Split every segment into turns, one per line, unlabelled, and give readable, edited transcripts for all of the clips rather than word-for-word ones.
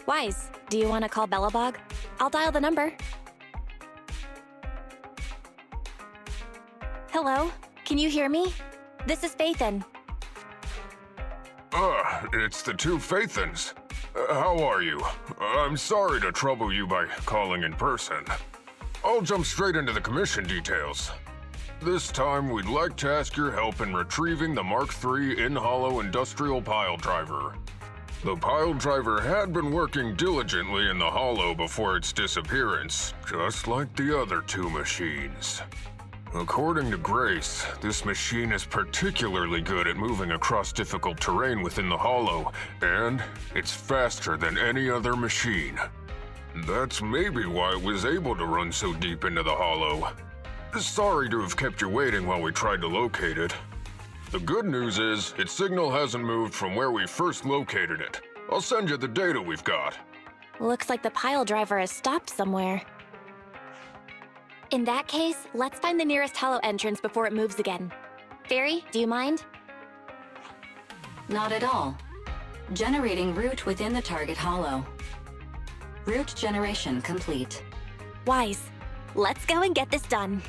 Wise, do you want to call Bellabog? I'll dial the number. Hello? Can you hear me? This is Faithin.
It's the two Faithins. How are you? I'm sorry to trouble you by calling in person. I'll jump straight into the commission details. This time, we'd like to ask your help in retrieving the Mark III in-hollow industrial pile driver. The pile driver had been working diligently in the hollow before its disappearance, just like the other two machines. According to Grace, this machine is particularly good at moving across difficult terrain within the hollow, and it's faster than any other machine. That's maybe why it was able to run so deep into the hollow. Sorry to have kept you waiting while we tried to locate it. The good news is, its signal hasn't moved from where we first located it. I'll send you the data we've got.
Looks like the pile driver has stopped somewhere. In that case, let's find the nearest hollow entrance before it moves again. Fairy, do you mind?
Not at all. Generating route within the target hollow. Route generation complete.
Wise, let's go and get this done.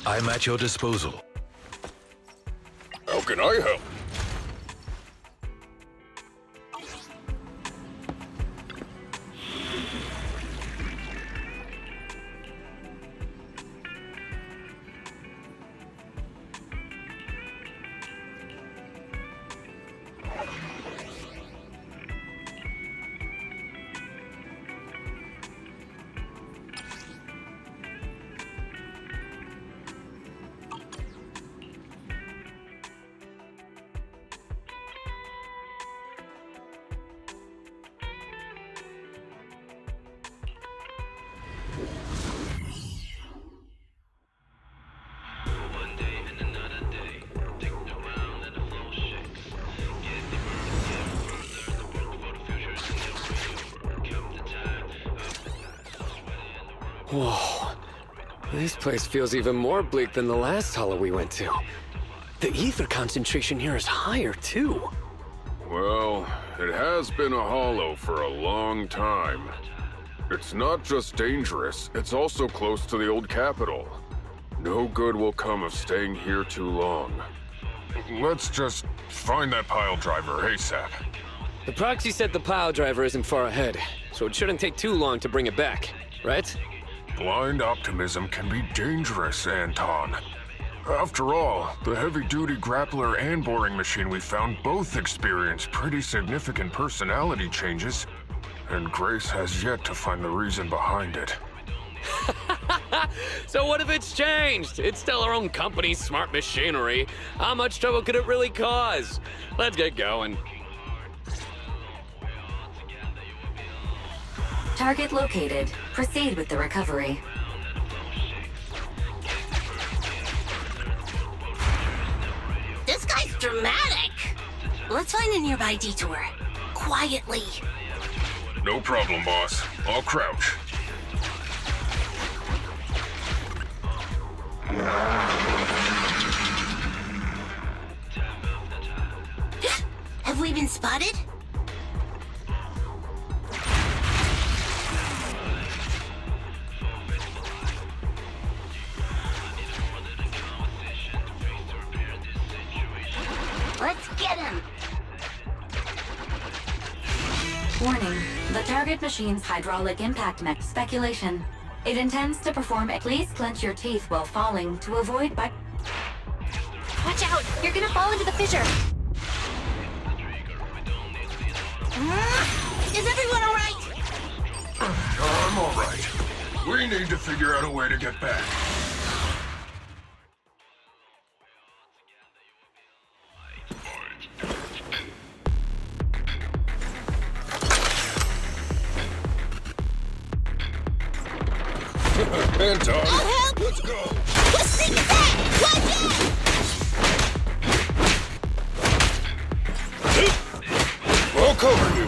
I'm at your disposal.
How can I help?
Whoa. This place feels even more bleak than the last hollow we went to. The ether concentration here is higher, too.
Well, it has been a hollow for a long time. It's not just dangerous, it's also close to the old capital. No good will come of staying here too long. Let's just find that pile driver ASAP.
The proxy said the pile driver isn't far ahead, so it shouldn't take too long to bring it back, right?
Blind optimism can be dangerous, Anton. After all, the heavy-duty grappler and boring machine we found both experienced pretty significant personality changes, and Grace has yet to find the reason behind it.
So what if it's changed? It's still our own company's smart machinery. How much trouble could it really cause? Let's get going.
Target located. Proceed with the recovery.
This guy's dramatic. Let's find a nearby detour. Quietly.
No problem, boss. I'll crouch.
Have we been spotted? Let's get him!
Warning. The target machine's hydraulic impact mech speculation. It intends to perform a please clench your teeth while falling to avoid by...
Watch out! You're gonna fall into the fissure!
Is everyone alright?
I'm alright. We need to figure out a way to get back. Anton,
I'll help!
let's go!
Let's sneak attack! Watch out!
I'll cover you.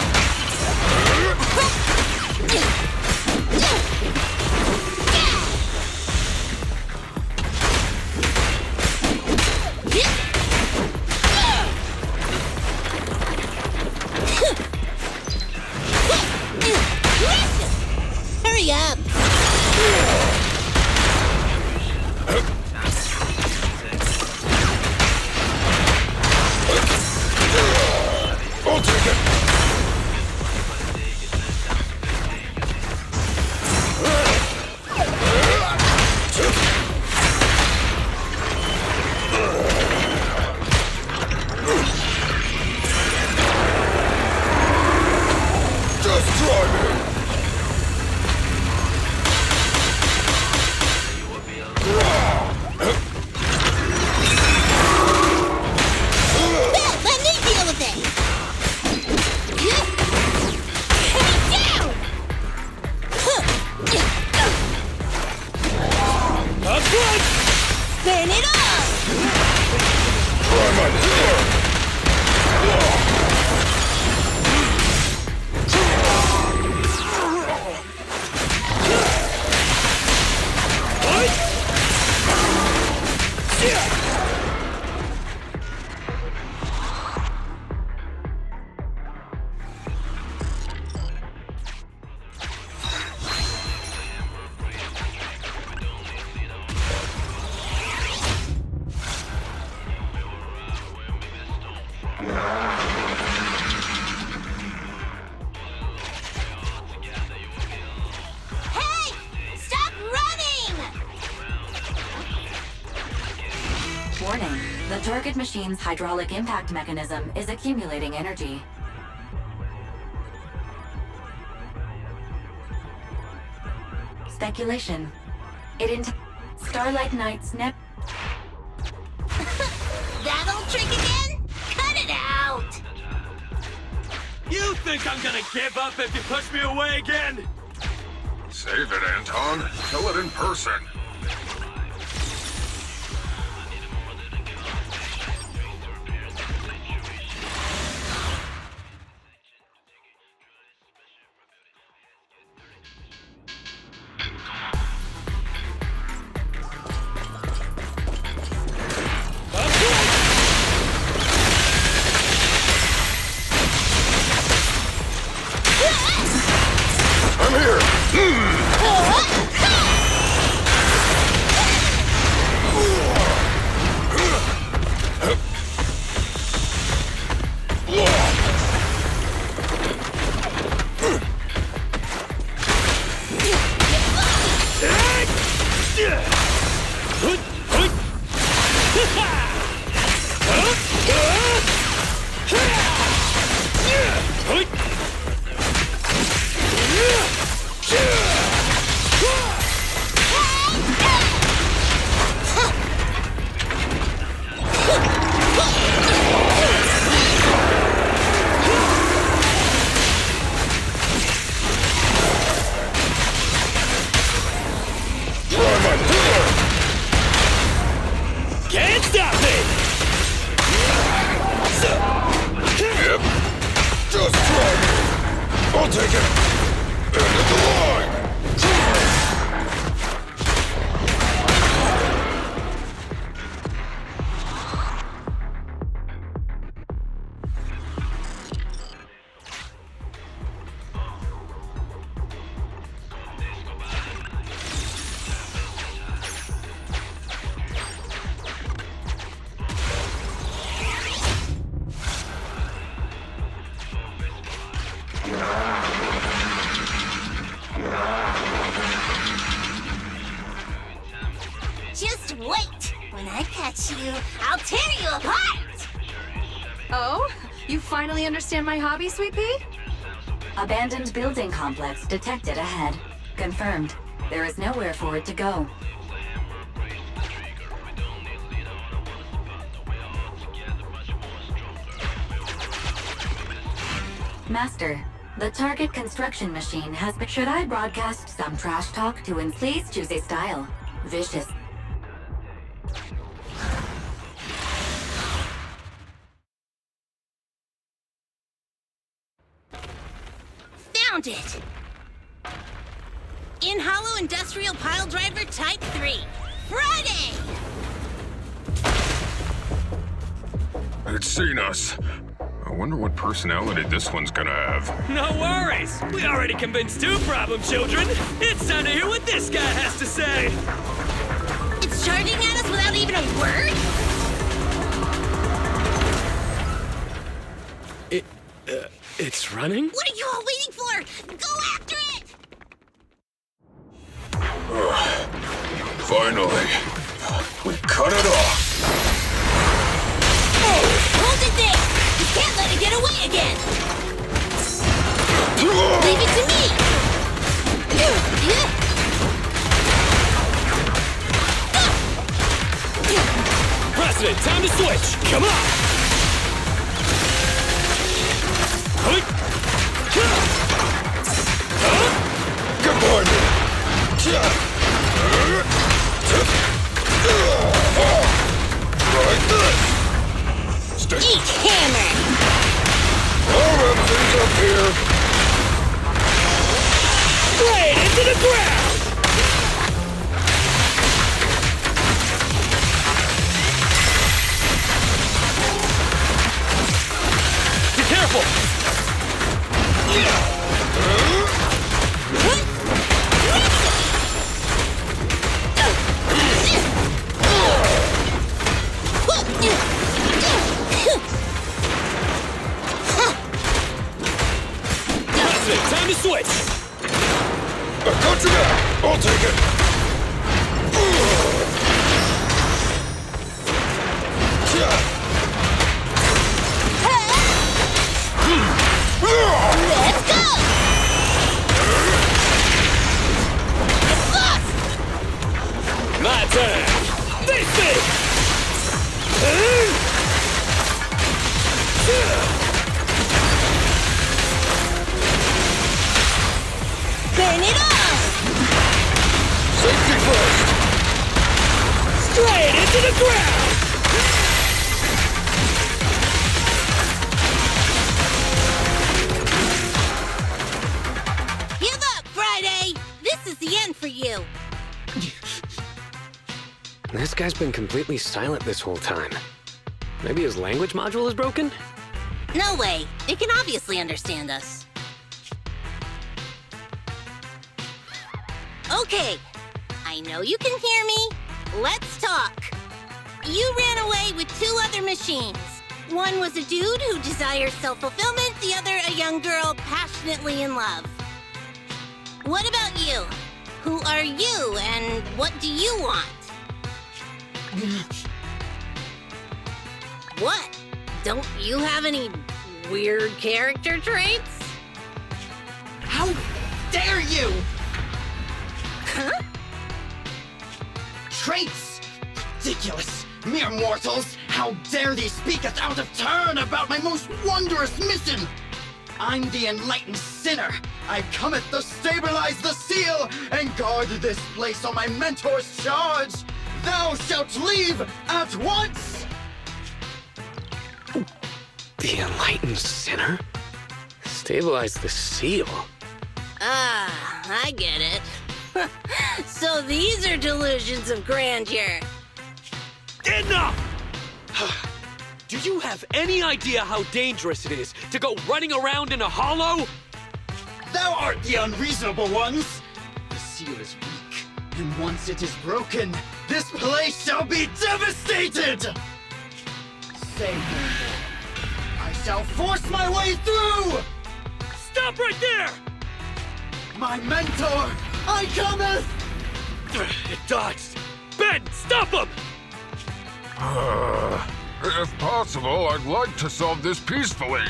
The target machine's hydraulic impact mechanism is accumulating energy. Speculation. Starlight Knight's net.
That old trick again? Cut it out!
You think I'm gonna give up if you push me away again?
Save it, Anton. Kill it in person. I'm here!
Can't stop me!
Yep. Just try me. I'll take it. End of the line.
Just wait! When I catch you, I'll tear you apart!
Oh? You finally understand my hobby, Sweet Pea?
Abandoned building complex detected ahead. Confirmed. There is nowhere for it to go. Master, the target construction machine has been... Should I broadcast some trash talk to him? Please choose a style. Vicious.
Found it! In-hollow industrial pile driver type 3. Friday!
It's seen us. I wonder what personality this one's gonna have.
No worries! We already convinced two problem children! It's time to hear what this guy has to say!
It's charging at us without even a word?
It's running?
What are you all waiting for? Go after it!
Finally. We cut it off.
Hold it there! You can't let it get away again! Leave it to me!
President, time to switch! Come on!
Goodbye, me. Like this. Stay.
Eat hammer!
I'll wrap things up here.
Straight into the ground! Be careful! Time to switch!
I got you now. I'll take it.
Straight into the ground!
Give up, Friday! This is the end for you!
This guy's been completely silent this whole time. Maybe his language module is broken?
No way. It can obviously understand us. Okay. I know you can hear me. Let's talk. You ran away with 2 other machines. One was a dude who desires self-fulfillment, the other a young girl passionately in love. What about you? Who are you, and what do you want? What? Don't you have any weird character traits?
How dare you!
Huh?
Traits! Ridiculous! Mere mortals! How dare thee speaketh out of turn about my most wondrous mission! I'm the enlightened sinner! I cometh to stabilize the seal and guard this place on my mentor's charge! Thou shalt leave at once!
The enlightened sinner? Stabilize the seal?
Ah, I get it. So these are delusions of grandeur.
Enough! Do you have any idea how dangerous it is to go running around in a hollow?
Thou art the unreasonable ones! The seal is weak, and once it is broken, this place shall be devastated! Say no more. I shall force my way through!
Stop right there!
My mentor, I cometh!
It dodged. Ben, stop him!
If possible, I'd like to solve this peacefully.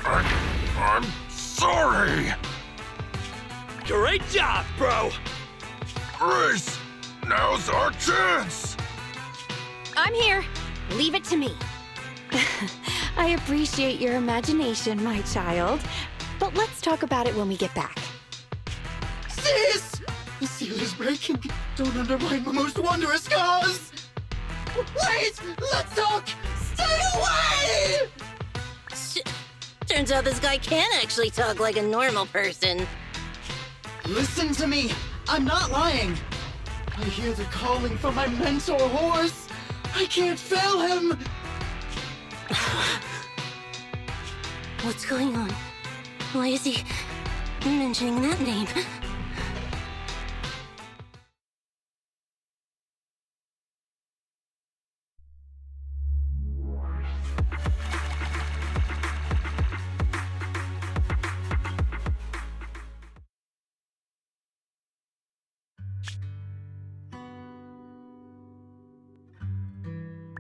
I'm sorry!
Great job, bro!
Grace, now's our chance!
I'm here. Leave it to me.
I appreciate your imagination, my child. But let's talk about it when we get back.
Sis! The seal is breaking. Don't undermine my most wondrous cause! Wait! Let's talk! Stay away!
Turns out this guy can actually talk like a normal person.
Listen to me! I'm not lying! I hear the calling from my mentor horse! I can't fail him!
What's going on? Why is he mentioning that name?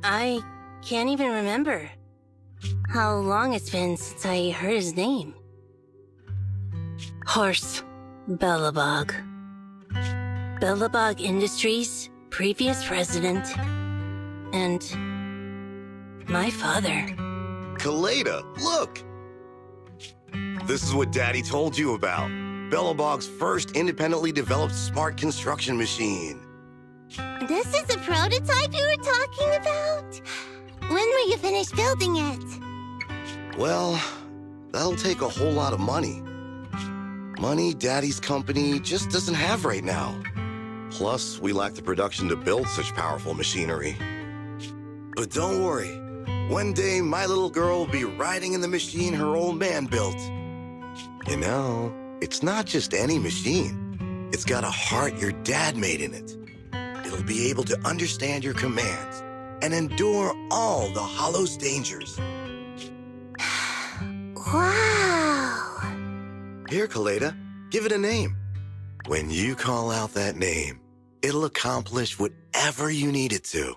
I can't even remember how long it's been since I heard his name. Horse Bellabog. Bellabog Industries, previous president, and my father.
Kaleda, look! This is what Daddy told you about. Bellabog's first independently developed smart construction machine.
This is the prototype you were talking about? When will you finish building it?
Well, that'll take a whole lot of money. Money Daddy's company just doesn't have right now. Plus, we lack the production to build such powerful machinery. But don't worry. One day, my little girl will be riding in the machine her old man built. You know, it's not just any machine. It's got a heart your dad made in it. It'll be able to understand your commands and endure all the Hollow's dangers.
Wow!
Here, Kaleda, give it a name. When you call out that name, it'll accomplish whatever you need it to.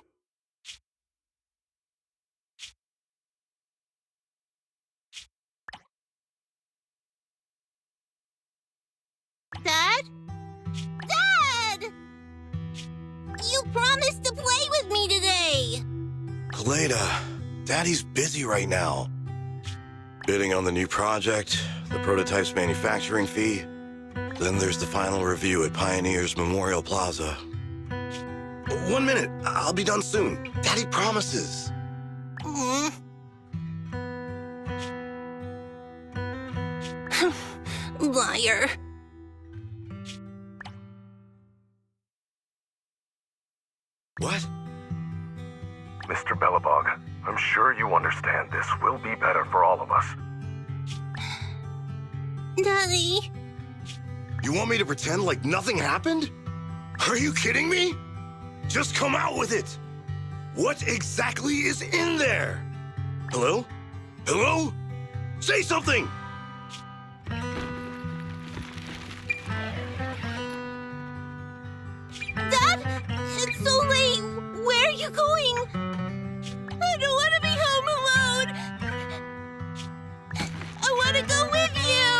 Dad? Dad! You promised to play with me today!
Kaleda, Daddy's busy right now. Bidding on the new project, the prototype's manufacturing fee. Then there's the final review at Pioneers Memorial Plaza. 1 minute, I'll be done soon. Daddy promises.
Liar.
What?
Mr. Belobog, I'm sure you understand this will be better for all of us.
Daddy.
You want me to pretend like nothing happened? Are you kidding me? Just come out with it. What exactly is in there? Hello? Hello? Say something!
Dad, it's so late. Where are you going? I don't want to be home alone. I want to go with you.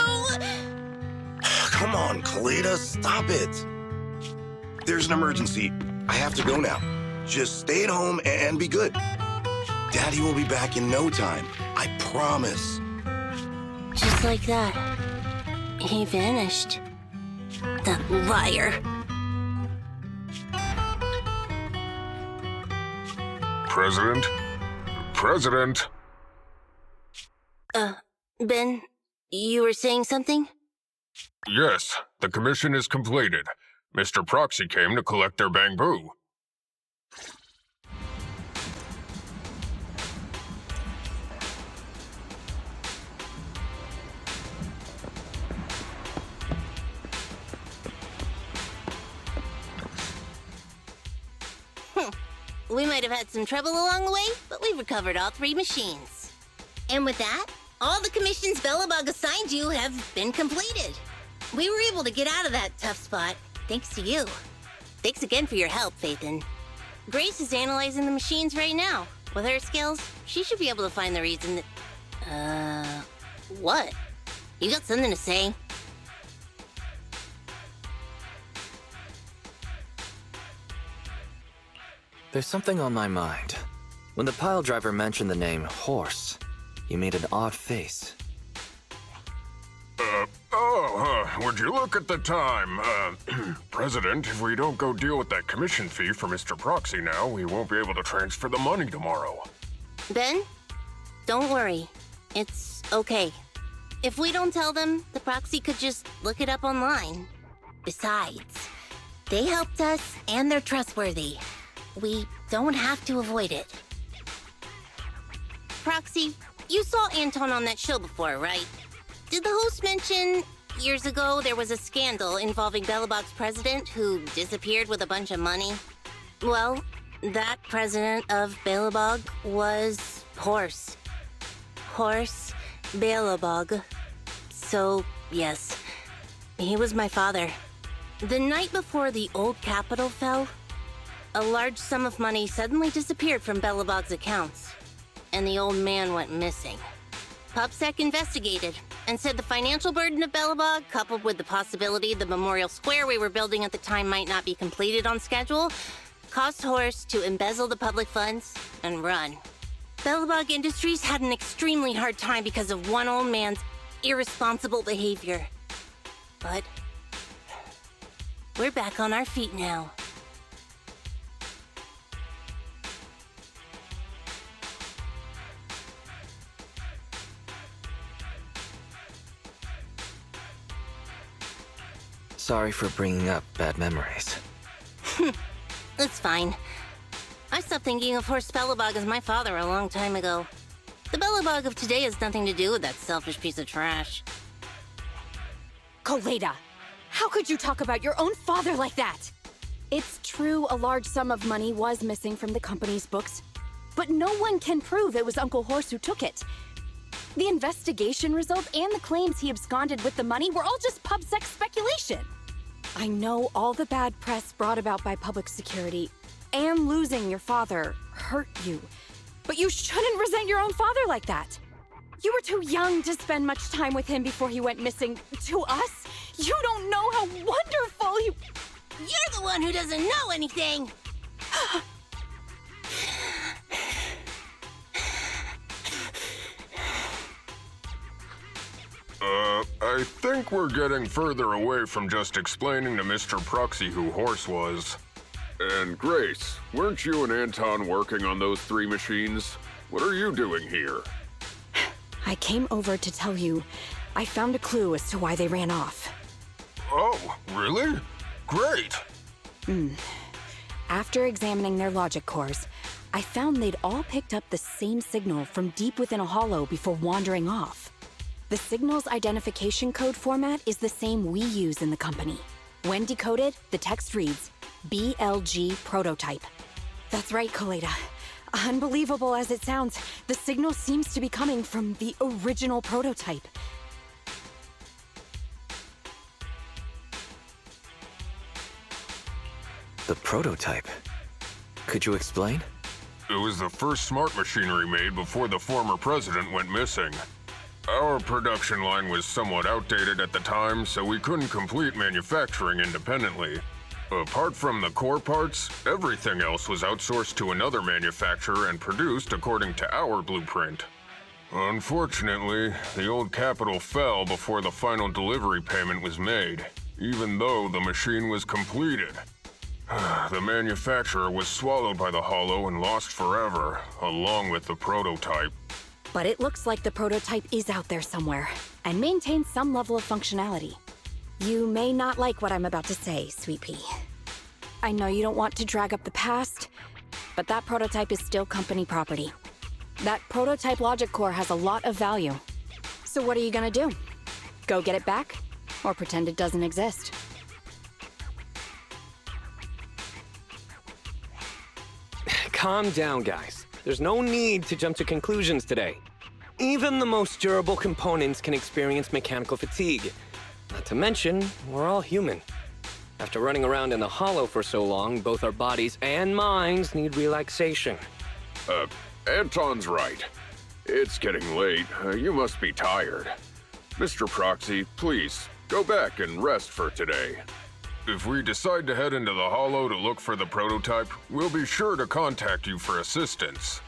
Come on, Kaleda, stop it. There's an emergency. I have to go now. Just stay at home and be good. Daddy will be back in no time. I promise.
Just like that, he vanished. That liar.
President? President?
Ben, you were saying something?
Yes, the commission is completed. Mr. Proxy came to collect their bamboo.
We might have had some trouble along the way, but we've recovered all 3 machines. And with that, all the commissions Belobog assigned you have been completed. We were able to get out of that tough spot, thanks to you. Thanks again for your help, Phaethon. Grace is analyzing the machines right now. With her skills, she should be able to find the reason that... What? You got something to say?
There's something on my mind. When the pile driver mentioned the name Horse, you made an odd face.
Would you look at the time? President, if we don't go deal with that commission fee for Mr. Proxy now, we won't be able to transfer the money tomorrow.
Ben, don't worry. It's okay. If we don't tell them, the Proxy could just look it up online. Besides, they helped us and they're trustworthy. We don't have to avoid it. Proxy, you saw Anton on that show before, right? Did the host mention years ago there was a scandal involving Belobog's president who disappeared with a bunch of money? Well, that president of Belobog was Horse. Horse Belobog. So, yes, he was my father. The night before the old capital fell, a large sum of money suddenly disappeared from Belobog's accounts, and the old man went missing. PubSec investigated and said the financial burden of Belobog, coupled with the possibility the memorial square we were building at the time might not be completed on schedule, caused Horse to embezzle the public funds and run. Belobog Industries had an extremely hard time because of one old man's irresponsible behavior. But we're back on our feet now.
Sorry for bringing up bad memories.
That's fine. I stopped thinking of Horst Belobog as my father a long time ago. The Belobog of today has nothing to do with that selfish piece of trash.
Kaleda, how could you talk about your own father like that? It's true a large sum of money was missing from the company's books, but no one can prove it was Uncle Horse who took it. The investigation results and the claims he absconded with the money were all just PubSec speculation. I know all the bad press brought about by public security and losing your father hurt you, but you shouldn't resent your own father like that. You were too young to spend much time with him before he went missing. To us, you don't know how wonderful he...
You're the one who doesn't know anything!
I think we're getting further away from just explaining to Mr. Proxy who Horse was. And Grace, weren't you and Anton working on those 3 machines? What are you doing here?
I came over to tell you I found a clue as to why they ran off.
Oh, really? Great!
After examining their logic cores, I found they'd all picked up the same signal from deep within a hollow before wandering off. The signal's identification code format is the same we use in the company. When decoded, the text reads, BLG prototype. That's right, Coleta. Unbelievable as it sounds, the signal seems to be coming from the original prototype.
The prototype? Could you explain?
It was the first smart machinery made before the former president went missing. Our production line was somewhat outdated at the time, so we couldn't complete manufacturing independently. Apart from the core parts, everything else was outsourced to another manufacturer and produced according to our blueprint. Unfortunately, the old capital fell before the final delivery payment was made, even though the machine was completed. The manufacturer was swallowed by the hollow and lost forever, along with the prototype.
But it looks like the prototype is out there somewhere, and maintains some level of functionality. You may not like what I'm about to say, Sweet Pea. I know you don't want to drag up the past, but that prototype is still company property. That prototype logic core has a lot of value. So what are you gonna do? Go get it back? Or pretend it doesn't exist?
Calm down, guys. There's no need to jump to conclusions today. Even the most durable components can experience mechanical fatigue. Not to mention, we're all human. After running around in the hollow for so long, both our bodies and minds need relaxation.
Anton's right. It's getting late. You must be tired. Mr. Proxy, please, go back and rest for today. If we decide to head into the hollow to look for the prototype, we'll be sure to contact you for assistance.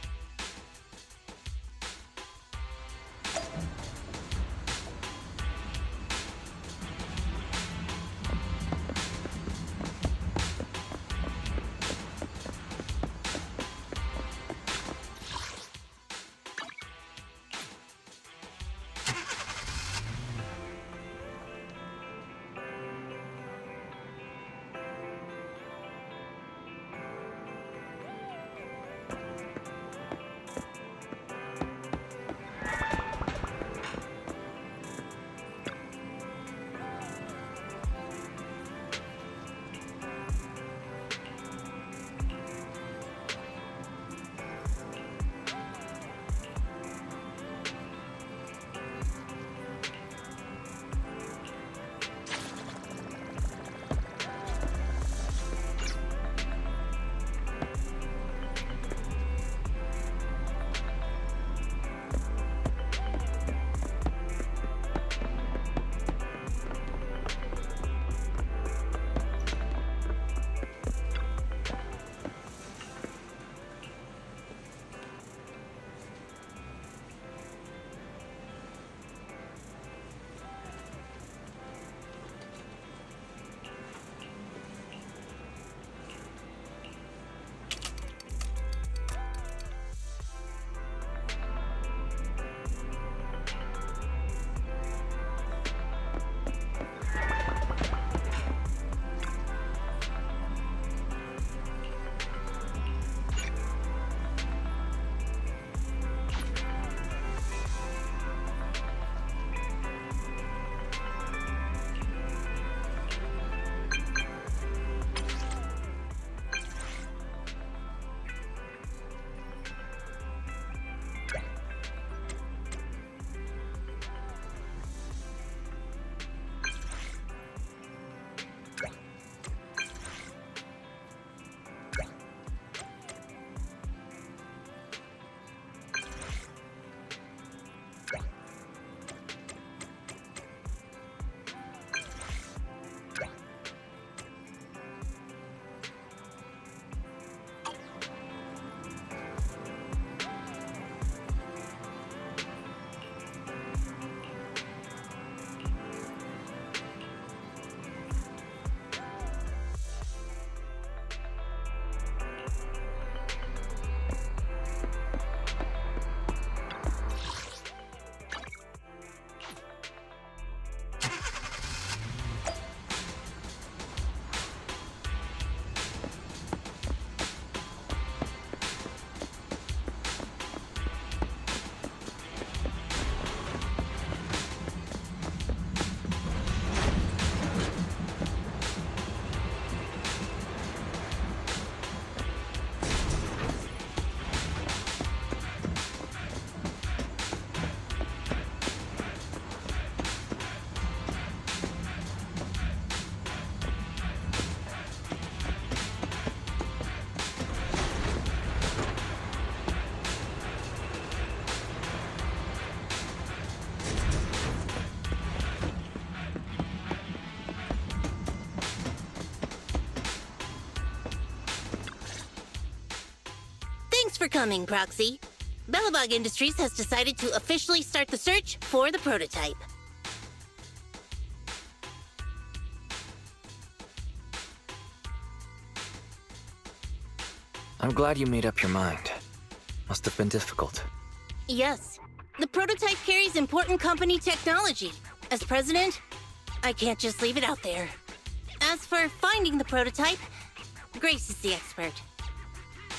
for coming, Proxy. Belobog Industries has decided to officially start the search for the prototype.
I'm glad you made up your mind. Must have been difficult.
Yes. The prototype carries important company technology. As president, I can't just leave it out there. As for finding the prototype, Grace is the expert.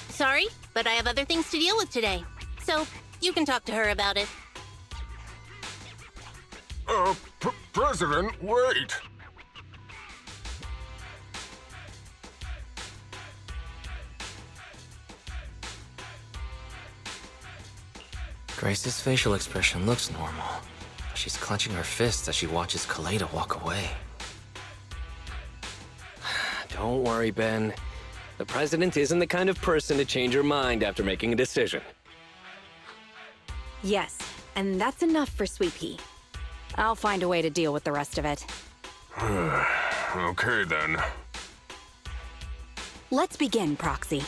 Sorry, but I have other things to deal with today. So, you can talk to her about it.
President, wait!
Grace's facial expression looks normal. She's clenching her fists as she watches Kaleda walk away.
Don't worry, Ben. The president isn't the kind of person to change her mind after making a decision.
Yes, and that's enough for Sweet Pea. I'll find a way to deal with the rest of it.
Okay, then.
Let's begin, Proxy.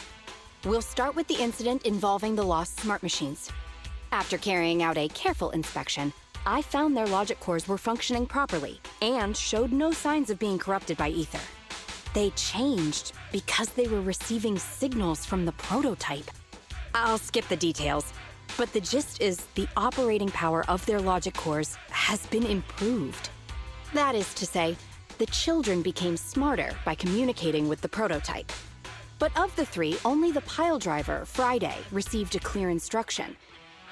We'll start with the incident involving the lost smart machines. After carrying out a careful inspection, I found their logic cores were functioning properly and showed no signs of being corrupted by ether. They changed because they were receiving signals from the prototype. I'll skip the details, but the gist is the operating power of their logic cores has been improved. That is to say, the children became smarter by communicating with the prototype. But of the three, only the pile driver, Friday, received a clear instruction.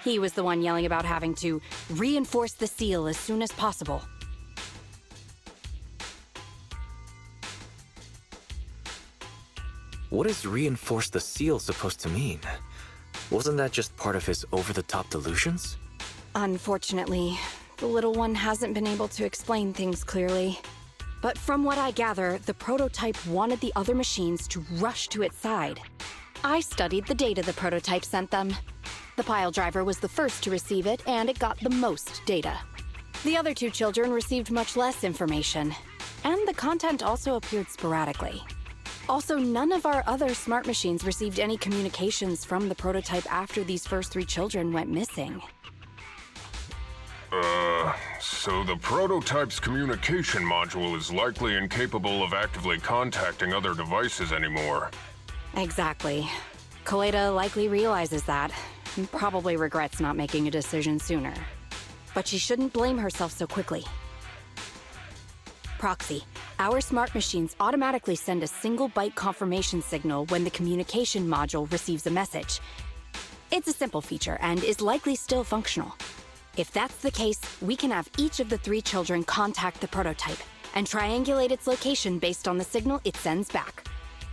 He was the one yelling about having to reinforce the seal as soon as possible.
What is reinforce the seal supposed to mean? Wasn't that just part of his over-the-top delusions?
Unfortunately, the little one hasn't been able to explain things clearly. But from what I gather, the prototype wanted the other machines to rush to its side. I studied the data the prototype sent them. The pile driver was the first to receive it, and it got the most data. The other two children received much less information, and the content also appeared sporadically. Also, none of our other smart machines received any communications from the prototype after these first three children went missing.
So the prototype's communication module is likely incapable of actively contacting other devices anymore.
Exactly. Kaleda likely realizes that, and probably regrets not making a decision sooner. But she shouldn't blame herself so quickly. Proxy, our smart machines automatically send a single byte confirmation signal when the communication module receives a message. It's a simple feature and is likely still functional. If that's the case, we can have each of the three children contact the prototype and triangulate its location based on the signal it sends back.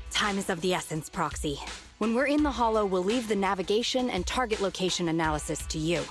Time is of the essence, Proxy. When we're in the Hollow, we'll leave the navigation and target location analysis to you.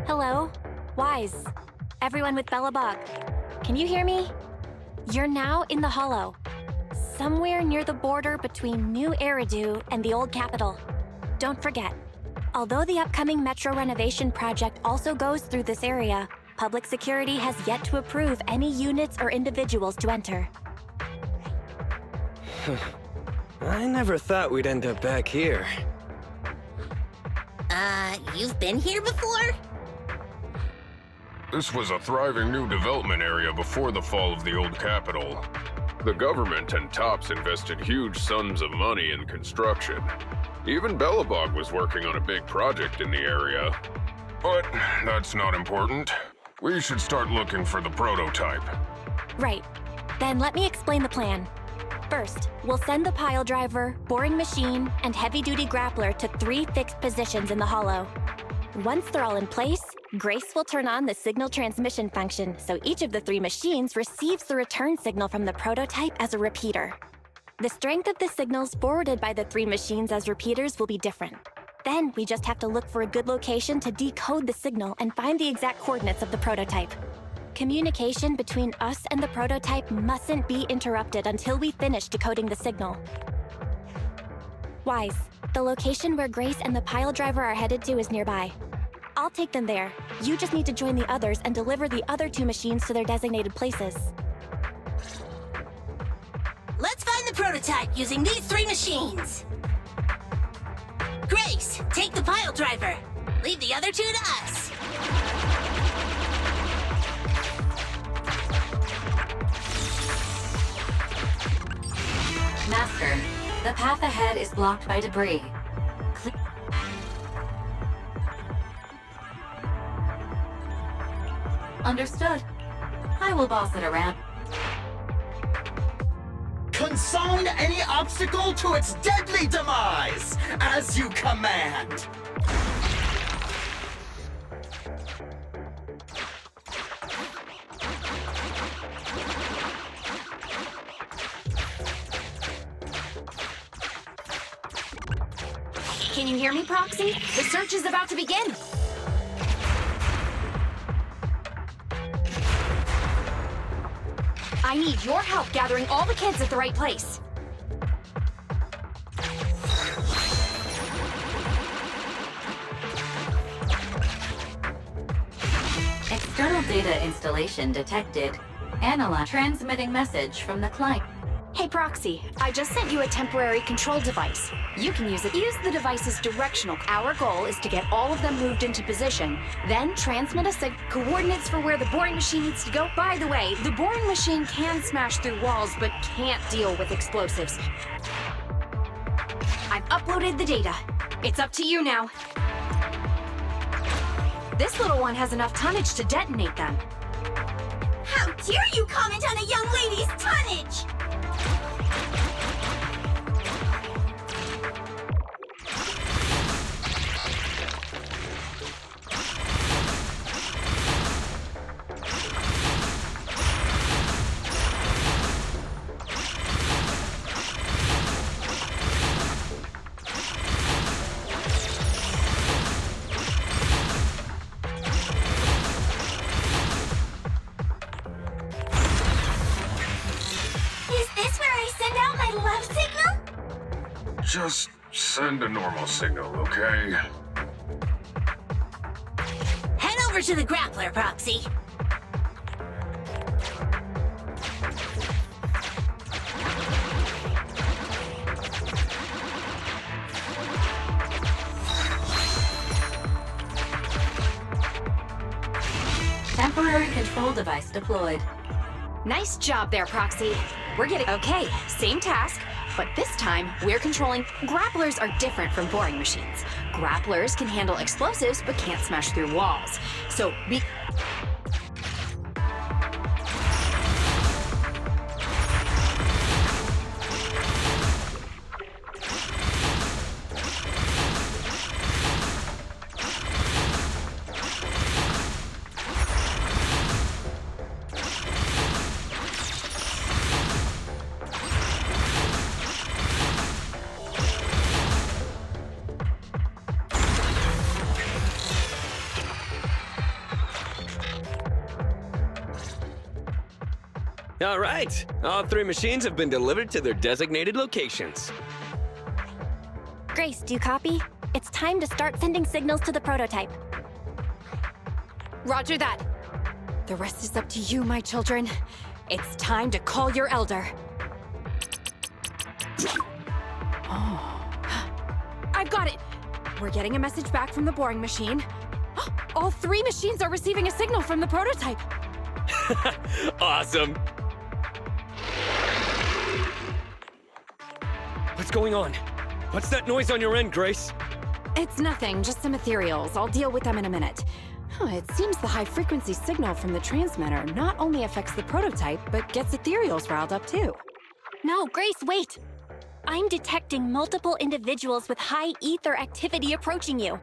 Hello? Wise. Everyone with Belobog. Can you hear me? You're now in the Hollow. Somewhere near the border between New Eridu and the Old Capital. Don't forget, although the upcoming metro renovation project also goes through this area, public security has yet to approve any units or individuals to enter.
I never thought we'd end up back here.
You've been here before?
This was a thriving new development area before the fall of the old capital. The government and TOPS invested huge sums of money in construction. Even Belobog was working on a big project in the area. But that's not important. We should start looking for the prototype.
Right. Then let me explain the plan. First, we'll send the pile driver, boring machine, and heavy-duty grappler to 3 fixed positions in the hollow. Once they're all in place, Grace will turn on the signal transmission function, so each of the 3 machines receives the return signal from the prototype as a repeater. The strength of the signals forwarded by the 3 machines as repeaters will be different. Then we just have to look for a good location to decode the signal and find the exact coordinates of the prototype. Communication between us and the prototype mustn't be interrupted until we finish decoding the signal. Wise, the location where Grace and the pile driver are headed to is nearby. I'll take them there. You just need to join the others and deliver the other 2 machines to their designated places.
Let's find the prototype using these 3 machines. Grace, take the pile driver. Leave the other 2 to us.
Master, the path ahead is blocked by debris. Understood. I will boss it around.
Consign any obstacle to its deadly demise, as you command.
Can you hear me, Proxy? The search is about to begin. I need your help gathering all the kids at the right place.
External data installation detected. Analyze transmitting message from the client.
Hey, Proxy, I just sent you a temporary control device. You can use it. Use the device's directional. Our goal is to get all of them moved into position, then transmit coordinates for where the boring machine needs to go. By the way, the boring machine can smash through walls, but can't deal with explosives. I've uploaded the data. It's up to you now. This little one has enough tonnage to detonate them.
How dare you comment on a young lady's tonnage!
Just send a normal signal, okay?
Head over to the grappler, Proxy.
Temporary control device deployed.
Nice job there, Proxy. We're getting... Okay, same task, but this time we're controlling... Grapplers are different from boring machines. Grapplers can handle explosives but can't smash through walls. So
All right, all 3 machines have been delivered to their designated locations.
Grace, do you copy? It's time to start sending signals to the prototype.
Roger that. The rest is up to you, my children. It's time to call your elder. Oh. I've got it. We're getting a message back from the boring machine. All 3 machines are receiving a signal from the prototype.
Awesome.
What's going on? What's that noise on your end, Grace?
It's nothing, just some ethereals. I'll deal with them in a minute. It seems the high-frequency signal from the transmitter not only affects the prototype, but gets ethereals riled up too.
No, Grace, wait! I'm detecting multiple individuals with high ether activity approaching you.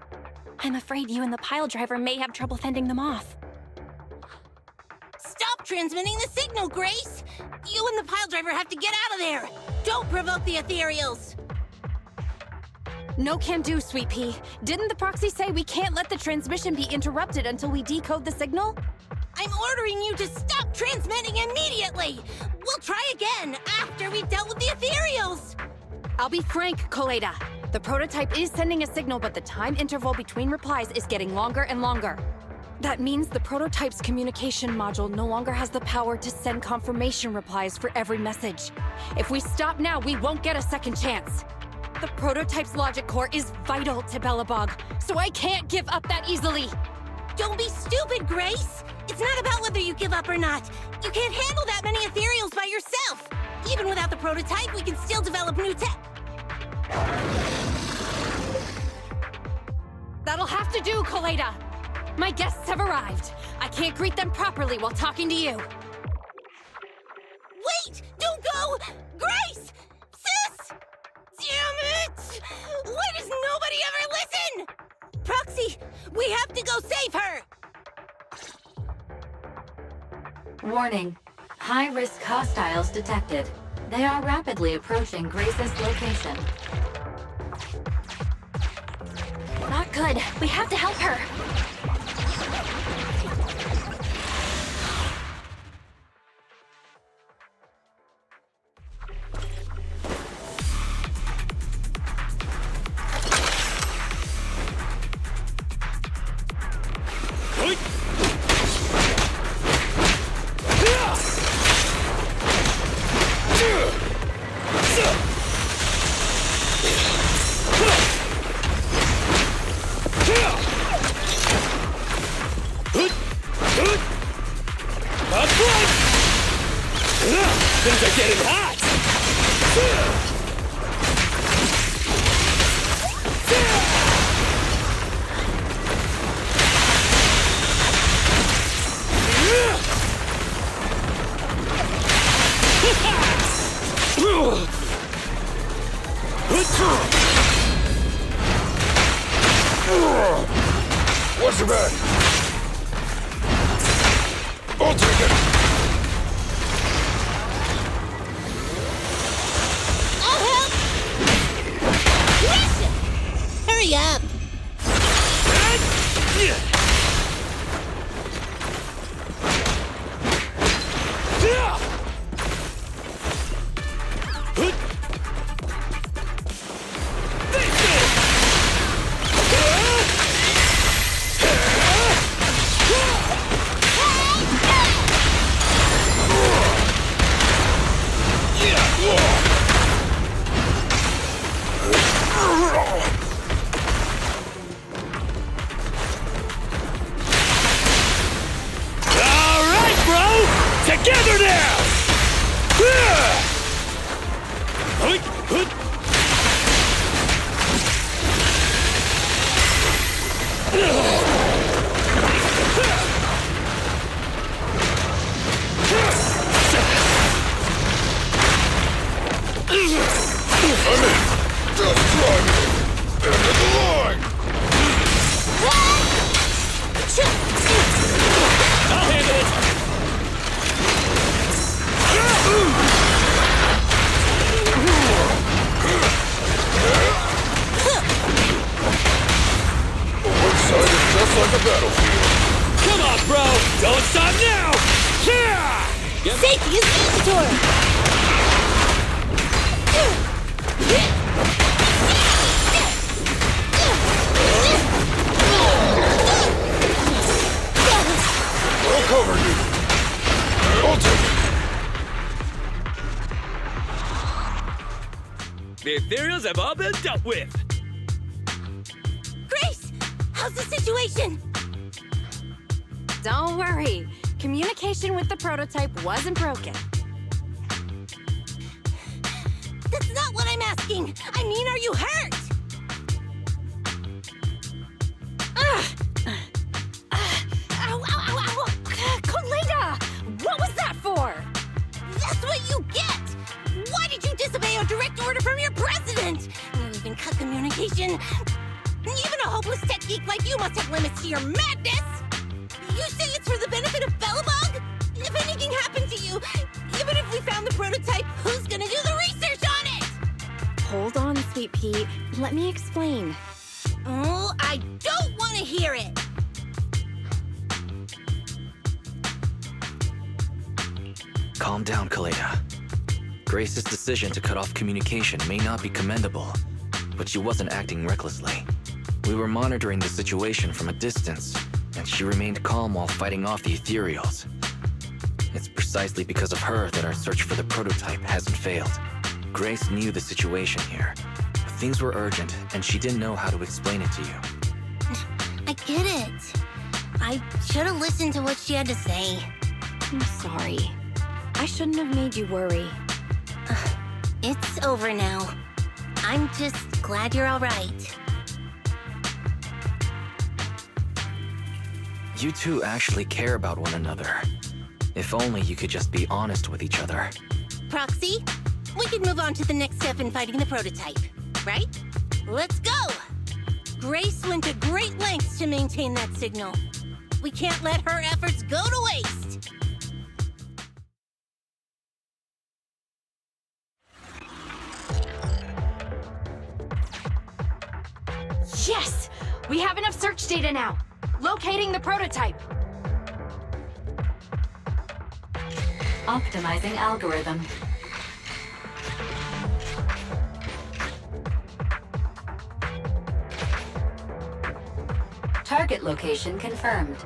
I'm afraid you and the pile driver may have trouble fending them off.
Stop transmitting the signal, Grace! You and the pile driver have to get out of there! Don't provoke the ethereals!
No can do, Sweet Pea. Didn't the proxy say we can't let the transmission be interrupted until we decode the signal?
I'm ordering you to stop transmitting immediately! We'll try again after we've dealt with the ethereals!
I'll be frank, Koleda. The prototype is sending a signal, but the time interval between replies is getting longer and longer. That means the prototype's communication module no longer has the power to send confirmation replies for every message. If we stop now, we won't get a second chance. The prototype's logic core is vital to Belobog, so I can't give up that easily.
Don't be stupid, Grace! It's not about whether you give up or not. You can't handle that many ethereals by yourself. Even without the prototype, we can still develop new tech.
That'll have to do, Koleda. My guests have arrived. I can't greet them properly while talking to you.
Wait! Don't go! Grace! Sis! Damn it! Why does nobody ever listen? Proxy, we have to go save her!
Warning. High-risk hostiles detected. They are rapidly approaching Grace's location.
Not good. We have to help her.
Things are getting hot!
What's your bag? I'll take it!
Hurry up!
Together now!
Just try me! End of the line!
I'll handle it!
One side is just like a battlefield.
Come on, bro! Don't stop now!
Safety is mandatory!
I'll cover you. I'll take it.
The ethereals have all been dealt with.
Grace! How's the situation?
Don't worry. Communication with the prototype wasn't broken.
That's not what I'm asking! bleeding? I mean, are you hurt?
Ow, ow, ow, ow! Koleda! What was that for?
That's what you get! Why did you disobey a direct order from your president? You even cut communication. Even a hopeless tech geek like you must have limits to your madness! You say it's for the benefit of Belobog? If anything happened to you, even if we found the prototype, who's gonna do the research on it?
Hold on, Sweet Pea. Let me explain.
Oh, I don't want to hear it!
Calm down, Koleda. Grace's decision to cut off communication may not be commendable, but she wasn't acting recklessly. We were monitoring the situation from a distance, and she remained calm while fighting off the ethereals. It's precisely because of her that our search for the prototype hasn't failed. Grace knew the situation here. Things were urgent, and she didn't know how to explain it to you.
I get it. I should have listened to what she had to say.
I'm sorry. I shouldn't have made you worry.
It's over now. I'm just glad you're all right.
You two actually care about one another. If only you could just be honest with each other.
Proxy, we can move on to the next step in fighting the prototype, right? Let's go! Grace went to great lengths to maintain that signal. We can't let her efforts go to waste.
Yes! We have enough search data now. Locating the prototype.
Optimizing algorithm. Target location confirmed.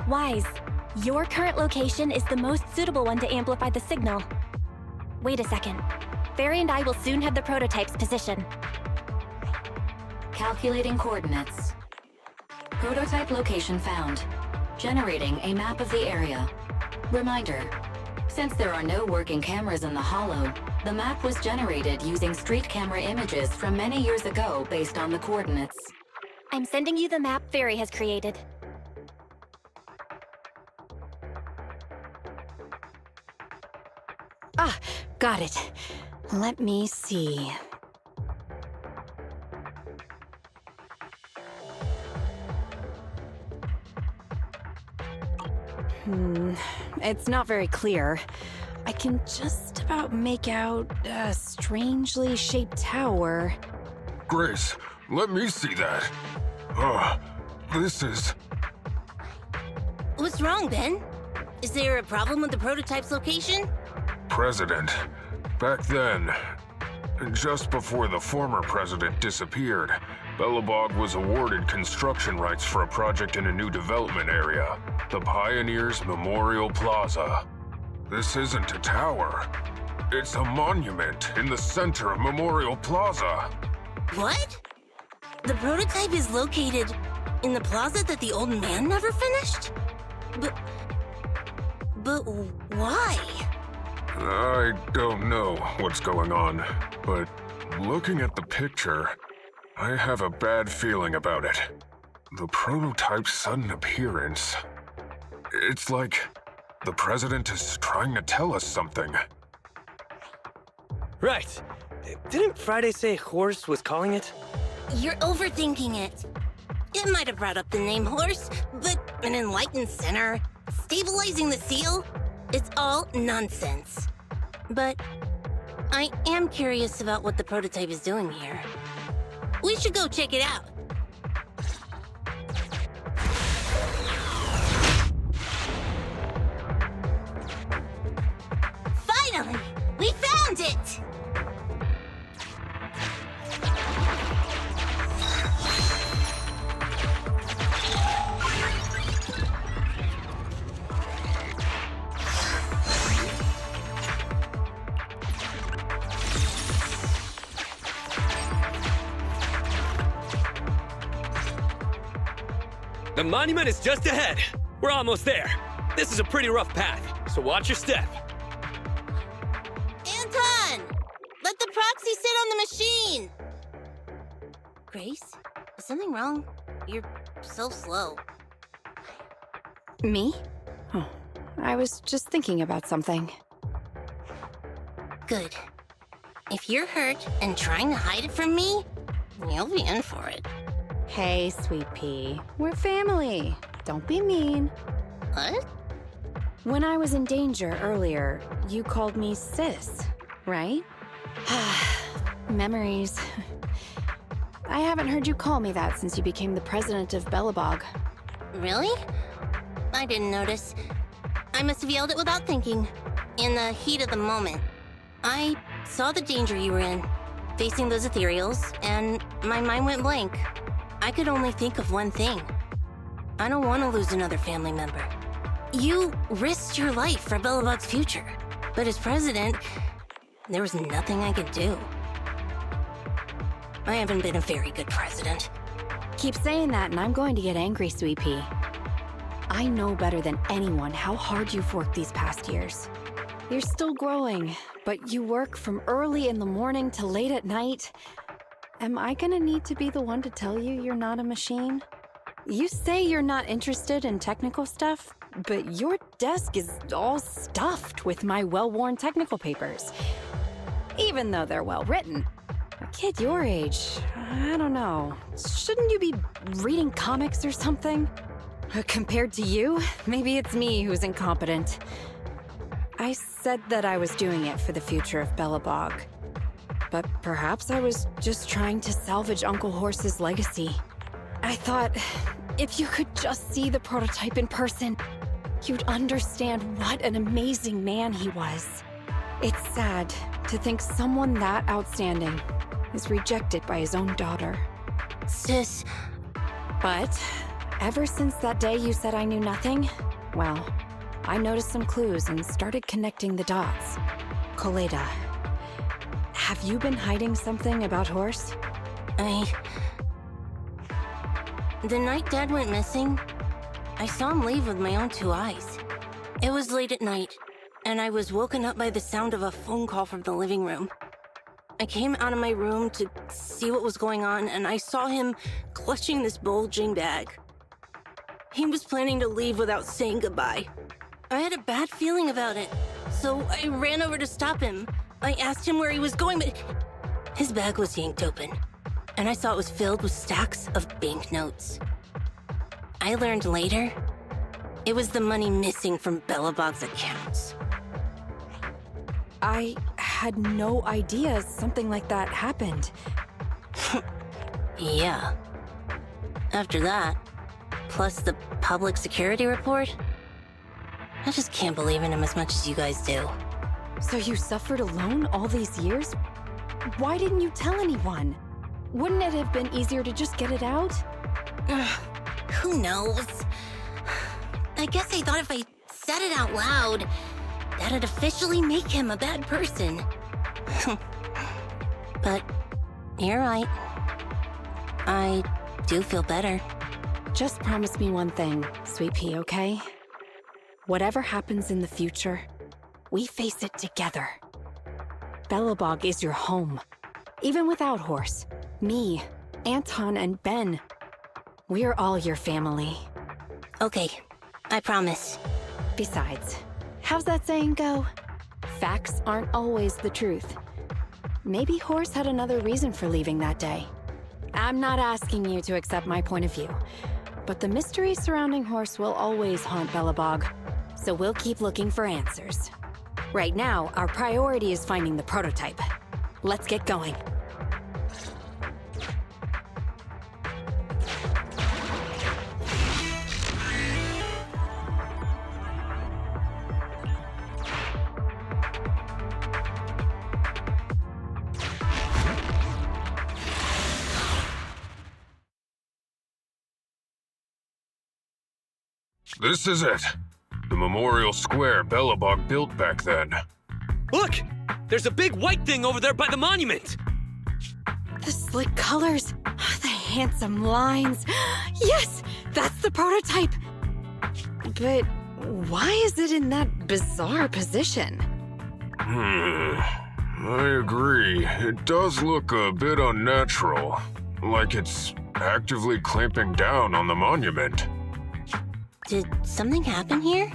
Wise, your current location is the most suitable one to amplify the signal. Wait a second. Barry and I will soon have the prototype's position.
Calculating coordinates. Prototype location found. Generating a map of the area. Reminder, since there are no working cameras in the Hollow, the map was generated using street camera images from many years ago based on the coordinates.
I'm sending you the map Barry has created.
Ah, got it. Let me see. It's not very clear. I can just about make out a strangely shaped tower.
Grace, let me see that. This is...
What's wrong, Ben? Is there a problem with the prototype's location?
President. Back then, just before the former president disappeared, Belobog was awarded construction rights for a project in a new development area, the Pioneers Memorial Plaza. This isn't a tower. It's a monument in the center of Memorial Plaza.
What? The prototype is located in the plaza that the old man never finished? But why?
I don't know what's going on, but looking at the picture, I have a bad feeling about it. The prototype's sudden appearance. It's like the president is trying to tell us something.
Right. Didn't Friday say Horse was calling it?
You're overthinking it. It might have brought up the name Horse, but an enlightened center, stabilizing the seal, it's all nonsense. But I am curious about what the prototype is doing here. We should go check it out. Finally! We found it!
The monument is just ahead. We're almost there. This is a pretty rough path, so watch your step.
Anton! Let the proxy sit on the machine! Grace? Is something wrong? You're so slow.
Me? Oh, I was just thinking about something.
Good. If you're hurt and trying to hide it from me, you'll be in for it.
Hey, Sweet Pea. We're family. Don't be mean.
What?
When I was in danger earlier, you called me sis, right? Memories. I haven't heard you call me that since you became the president of Belobog.
Really? I didn't notice. I must have yelled it without thinking. In the heat of the moment. I saw the danger you were in, facing those ethereals, and my mind went blank. I could only think of one thing. I don't want to lose another family member. You risked your life for Belobog's future, but as president, there was nothing I could do. I haven't been a very good president.
Keep saying that and I'm going to get angry, Sweet Pea. I know better than anyone how hard you've worked these past years. You're still growing, but you work from early in the morning to late at night. Am I gonna need to be the one to tell you you're not a machine? You say you're not interested in technical stuff, but your desk is all stuffed with my well-worn technical papers. Even though they're well-written. A kid your age, I don't know. Shouldn't you be reading comics or something? Compared to you, maybe it's me who's incompetent. I said that I was doing it for the future of Belobog. But perhaps I was just trying to salvage Uncle Horse's legacy. I thought, if you could just see the prototype in person, you'd understand what an amazing man he was. It's sad to think someone that outstanding is rejected by his own daughter.
Sis.
But ever since that day you said I knew nothing, well, I noticed some clues and started connecting the dots. Koleda, have you been hiding something about Horse?
The night Dad went missing, I saw him leave with my own two eyes. It was late at night, and I was woken up by the sound of a phone call from the living room. I came out of my room to see what was going on, and I saw him clutching this bulging bag. He was planning to leave without saying goodbye. I had a bad feeling about it, so I ran over to stop him. I asked him where he was going, but his bag was yanked open, and I saw it was filled with stacks of banknotes. I learned later, it was the money missing from Belobog's accounts.
I had no idea something like that happened.
Yeah. After that, plus the public security report, I just can't believe in him as much as you guys do.
So you suffered alone all these years? Why didn't you tell anyone? Wouldn't it have been easier to just get it out?
Who knows? I guess I thought if I said it out loud, that'd officially make him a bad person. But you're right. I do feel better.
Just promise me one thing, Sweet Pea, okay? Whatever happens in the future, we face it together. Belobog is your home. Even without Horse, me, Anton, and Ben, we're all your family.
Okay, I promise.
Besides, how's that saying go? Facts aren't always the truth. Maybe Horse had another reason for leaving that day. I'm not asking you to accept my point of view, but the mystery surrounding Horse will always haunt Belobog, so we'll keep looking for answers. Right now, our priority is finding the prototype. Let's get going.
This is it. The memorial square Belobog built back then.
Look! There's a big white thing over there by the monument!
The slick colors, the handsome lines. Yes, that's the prototype. But why is it in that bizarre position?
I agree. It does look a bit unnatural. Like it's actively clamping down on the monument.
Did something happen here?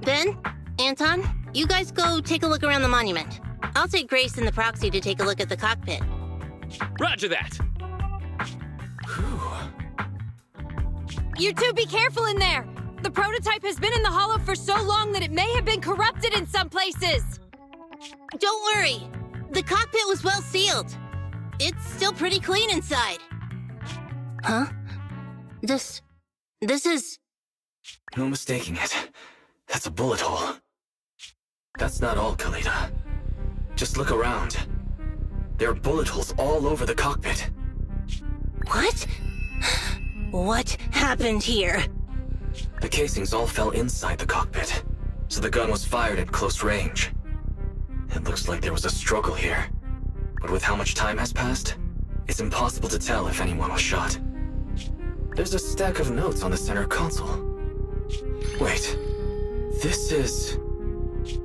Ben? Anton? You guys go take a look around the monument. I'll take Grace and the proxy to take a look at the cockpit.
Roger that.
You two be careful in there! The prototype has been in the hollow for so long that it may have been corrupted in some places!
Don't worry. The cockpit was well sealed. It's still pretty clean inside. Huh? This is...
No mistaking it. That's a bullet hole. That's not all, Kaleda. Just look around. There are bullet holes all over the cockpit.
What? What happened here?
The casings all fell inside the cockpit, so the gun was fired at close range. It looks like there was a struggle here, but with how much time has passed, it's impossible to tell if anyone was shot. There's a stack of notes on the center console. Wait, this is...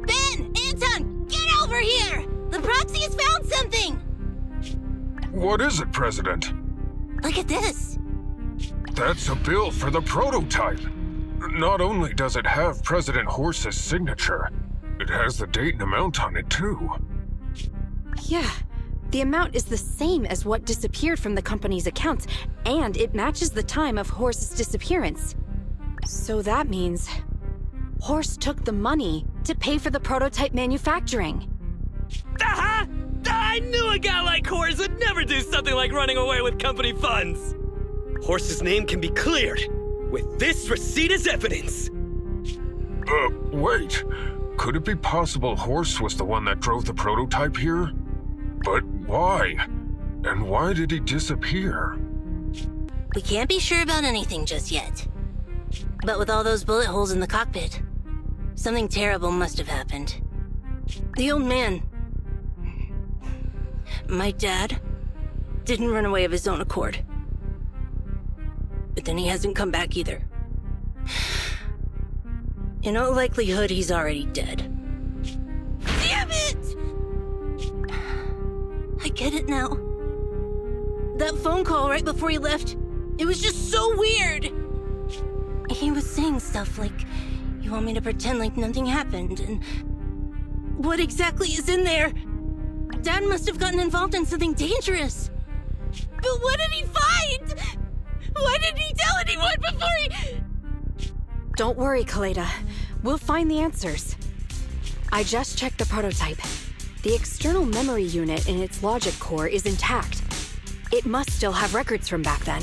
Ben! Anton! Get over here! The proxy has found something!
What is it, President?
Look at this.
That's a bill for the prototype. Not only does it have President Horse's signature, it has the date and amount on it, too.
Yeah, the amount is the same as what disappeared from the company's accounts, and it matches the time of Horse's disappearance. So that means Horse took the money to pay for the prototype manufacturing.
Aha! I knew a guy like Horse would never do something like running away with company funds! Horse's name can be cleared with this receipt as evidence.
Wait. Could it be possible Horse was the one that drove the prototype here? But why? And why did he disappear?
We can't be sure about anything just yet. But with all those bullet holes in the cockpit, something terrible must have happened. The old man, my dad, didn't run away of his own accord. But then he hasn't come back either. In all likelihood, he's already dead. Damn it! I get it now. That phone call right before he left, it was just so weird. He was saying stuff like, you want me to pretend like nothing happened, and what exactly is in there? Dad must have gotten involved in something dangerous. But what did he find? Why didn't he tell anyone before he...
Don't worry, Kaleda. We'll find the answers. I just checked the prototype. The external memory unit in its logic core is intact. It must still have records from back then.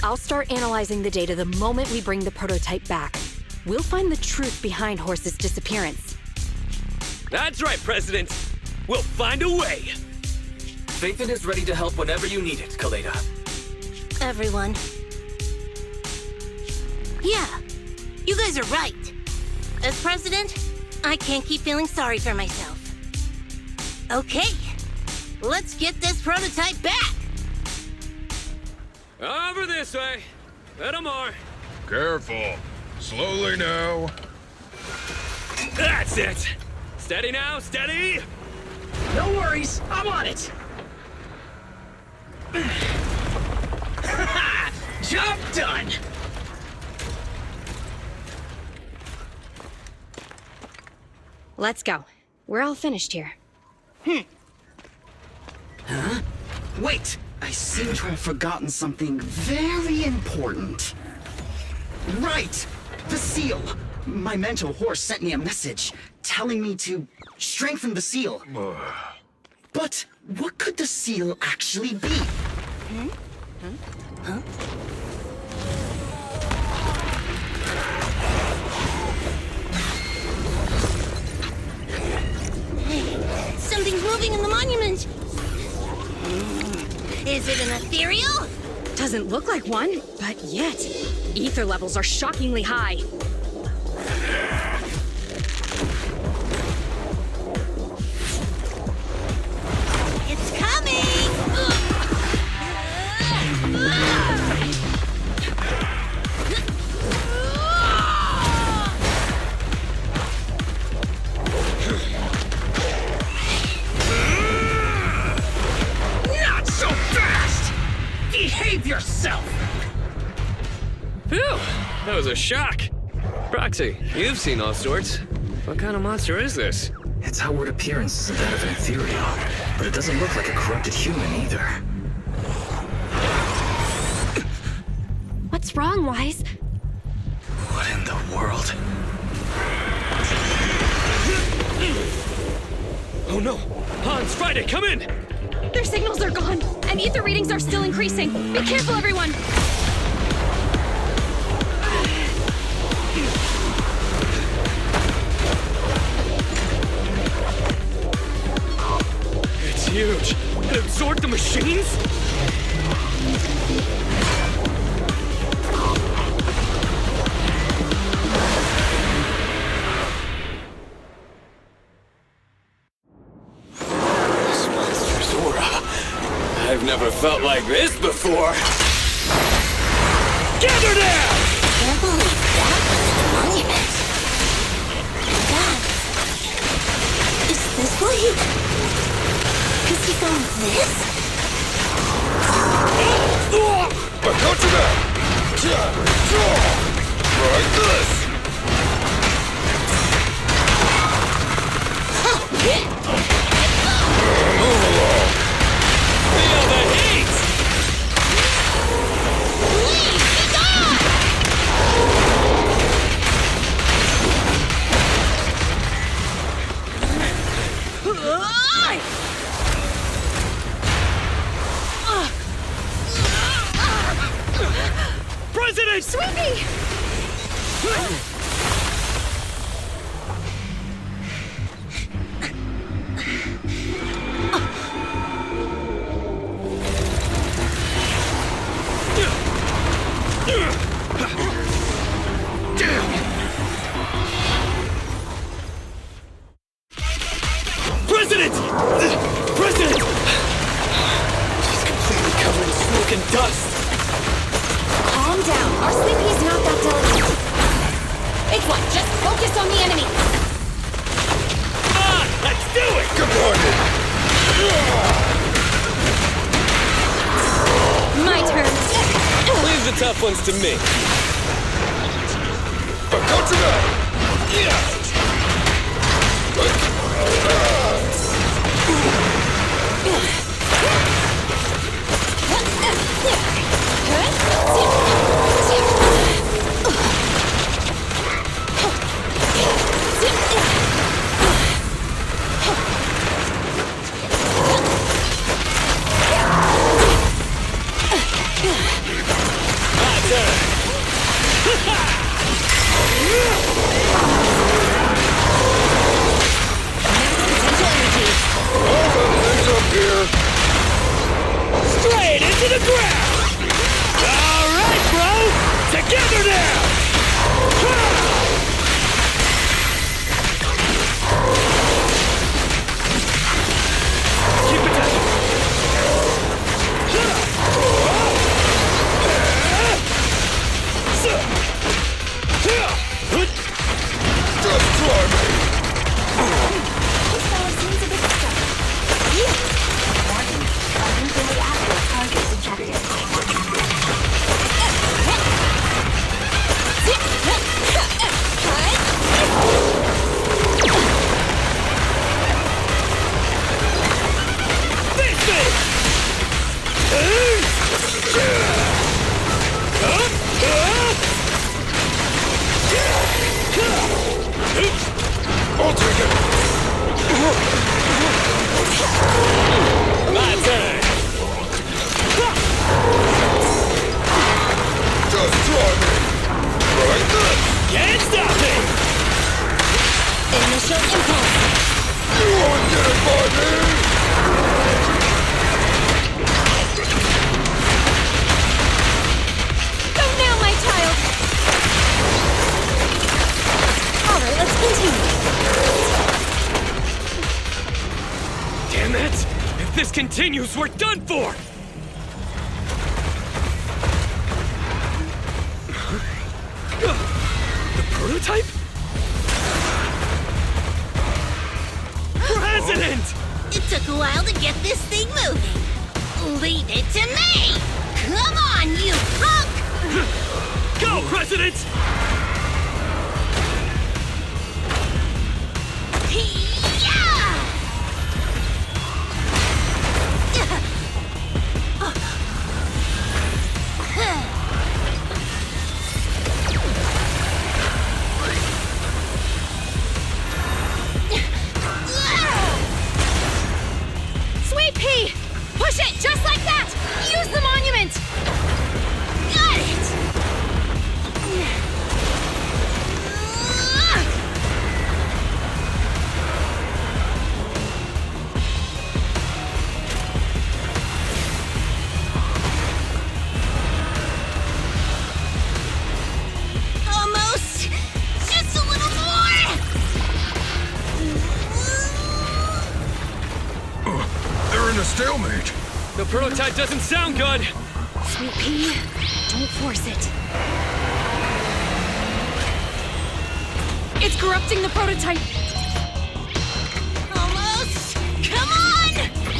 I'll start analyzing the data the moment we bring the prototype back. We'll find the truth behind Horse's disappearance.
That's right, President. We'll find a way.
Phaethon is ready to help whenever you need it, Kaleda.
Everyone. Yeah, you guys are right. As president, I can't keep feeling sorry for myself. Okay, let's get this prototype back.
Over this way. Little more.
Careful. Slowly now.
That's it. Steady now, steady.
No worries, I'm on it. Job done.
Let's go. We're all finished here.
Huh? Wait, I seem to have forgotten something very important. Right! The seal! My mentor Horse sent me a message telling me to strengthen the seal. But what could the seal actually be? Huh?
Hey, something's moving in the monument. Is it an ethereal?
Doesn't look like one, but yet, ether levels are shockingly high.
It's coming!
That was a shock. Proxy, you've seen all sorts. What kind of monster is this?
Its outward appearance isn't that of an ethereal, but it doesn't look like a corrupted human either.
What's wrong, Wise?
What in the world?
Oh no! Hans, Friday, come in!
Their signals are gone, and ether readings are still increasing. Be careful, everyone!
It's huge. It absorbed the machines? This monster's aura. I've never felt like this before. Gather there!
Can't believe that was a monument. Dad, is this why he... Cause he found this?
I got you now! Like this! Move along!
Feel the heat!
Please, stop!
President!
Sweetie!
President! President! She's completely covered in smoke and dust.
Calm down. Our sleepy's not that delicate. It's what? Just focus on the enemy.
Come on, let's do it!
Good morning!
My turn.
Leave the tough ones to me.
I got you now!
Straight into the ground! All right, bro! Together now! Keep it down!
Just try me!
This fellow seems a bit stuck. Warning. Unusually active target detected.
This way!
I'll take it!
My turn!
Just try me! Like this!
Can't stop me!
Initial impulse.
You won't get it by me!
Go now, my child. All right, let's continue.
Damn it! If this continues, we're done for! The prototype? President!
It took a while to get this thing moving. Leave it to me! Come on, you punk!
Go, President!
Sweet pea! Push it just like that! Use the monument!
Got it! Almost! Just a little more!
They're in a stalemate.
The prototype doesn't sound good!
Sweet pea, don't force it. It's corrupting the prototype!
Almost! Come on!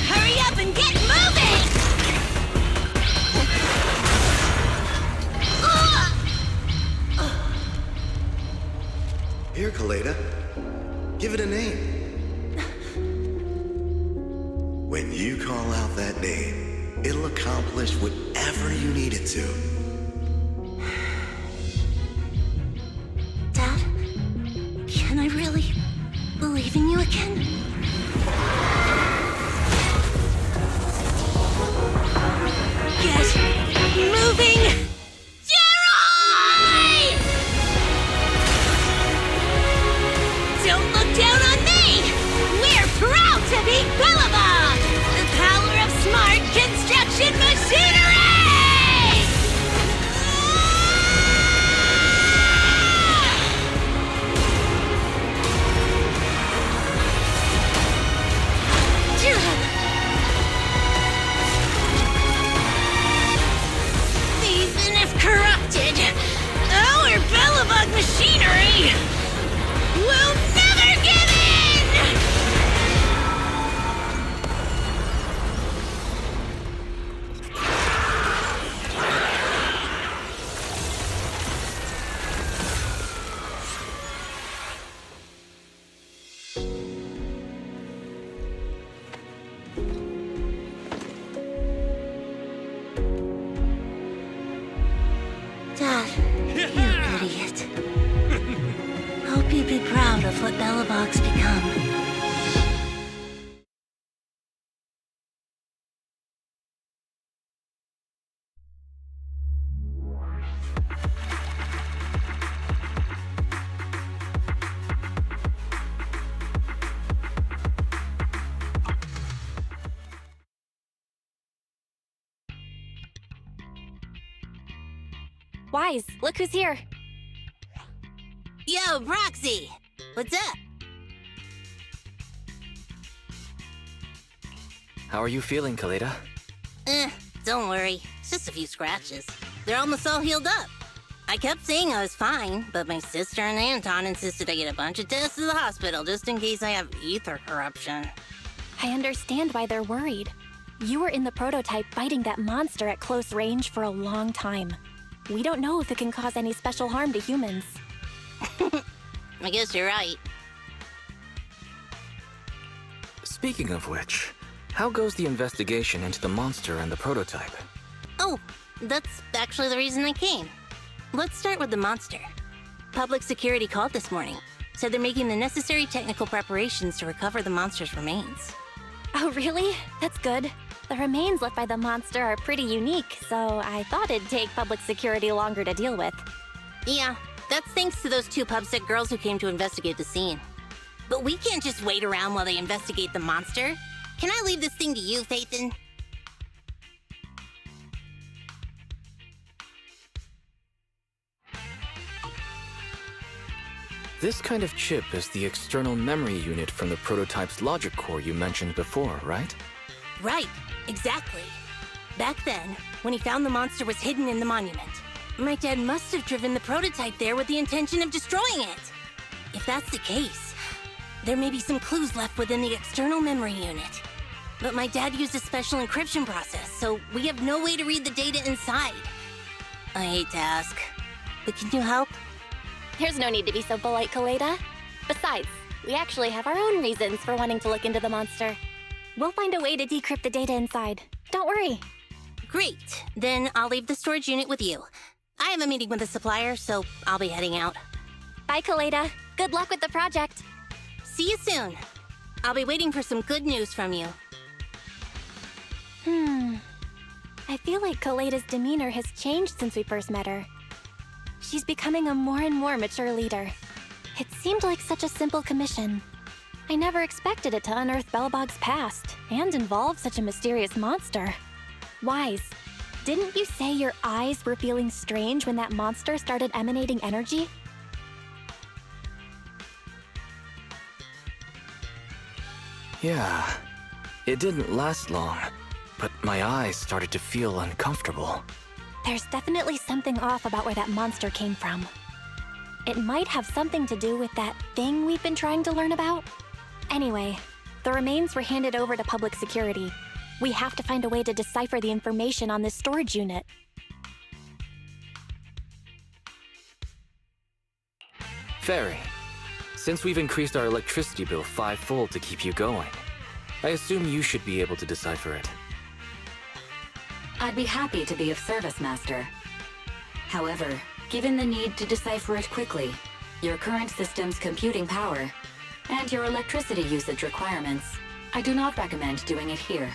Hurry up and get moving!
Here, Kaleda. Give it a name. When you call out that name, it'll accomplish whatever you need it to.
Dad, can I really believe in you again? Get moving! Jerry! Don't look down on me! We're proud to be Bellabog! The power of smart construction machinery! Even if corrupted, our Bellabog machinery will never give in! Dad, you idiot. Hope you'd be proud of what Bellabog's become.
Wise, look who's here.
Yo, Proxy! What's up?
How are you feeling, Kaleda?
Don't worry. It's just a few scratches. They're almost all healed up. I kept saying I was fine, but my sister and Anton insisted I get a bunch of tests at the hospital just in case I have ether corruption.
I understand why they're worried. You were in the prototype fighting that monster at close range for a long time. We don't know if it can cause any special harm to humans.
I guess you're right.
Speaking of which, how goes the investigation into the monster and the prototype?
Oh, that's actually the reason I came. Let's start with the monster. Public security called this morning. Said they're making the necessary technical preparations to recover the monster's remains.
Oh, really? That's good. The remains left by the monster are pretty unique, so I thought it'd take public security longer to deal with.
Yeah, that's thanks to those two pubsec girls who came to investigate the scene. But we can't just wait around while they investigate the monster. Can I leave this thing to you, Phaethon?
This kind of chip is the external memory unit from the prototype's logic core you mentioned before, right?
Right, exactly. Back then, when he found the monster was hidden in the monument, my dad must have driven the prototype there with the intention of destroying it. If that's the case, there may be some clues left within the external memory unit. But my dad used a special encryption process, so we have no way to read the data inside. I hate to ask, but can you help?
There's no need to be so polite, Kaleda. Besides, we actually have our own reasons for wanting to look into the monster. We'll find a way to decrypt the data inside. Don't worry.
Great. Then I'll leave the storage unit with you. I have a meeting with the supplier, so I'll be heading out.
Bye, Kaleda. Good luck with the project.
See you soon. I'll be waiting for some good news from you.
I feel like Kaleda's demeanor has changed since we first met her. She's becoming a more and more mature leader. It seemed like such a simple commission. I never expected it to unearth Belobog's past and involve such a mysterious monster. Wise, didn't you say your eyes were feeling strange when that monster started emanating energy?
Yeah, it didn't last long, but my eyes started to feel uncomfortable.
There's definitely something off about where that monster came from. It might have something to do with that thing we've been trying to learn about. Anyway, the remains were handed over to public security. We have to find a way to decipher the information on this storage unit.
Fairy, since we've increased our electricity bill 5-fold to keep you going, I assume you should be able to decipher it.
I'd be happy to be of service, Master. However, given the need to decipher it quickly, your current system's computing power, and your electricity usage requirements, I do not recommend doing it here.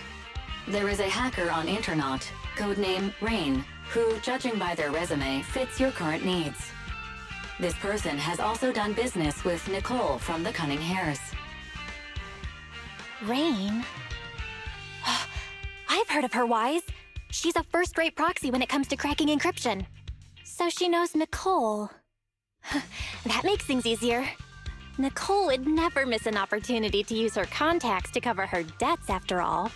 There is a hacker on Internaut, codename Rain, who, judging by their resume, fits your current needs. This person has also done business with Nicole from the Cunning Hares.
Rain? I've heard of her, Wise. She's a first-rate proxy when it comes to cracking encryption. So she knows Nicole. That makes things easier. Nicole would never miss an opportunity to use her contacts to cover her debts, after all.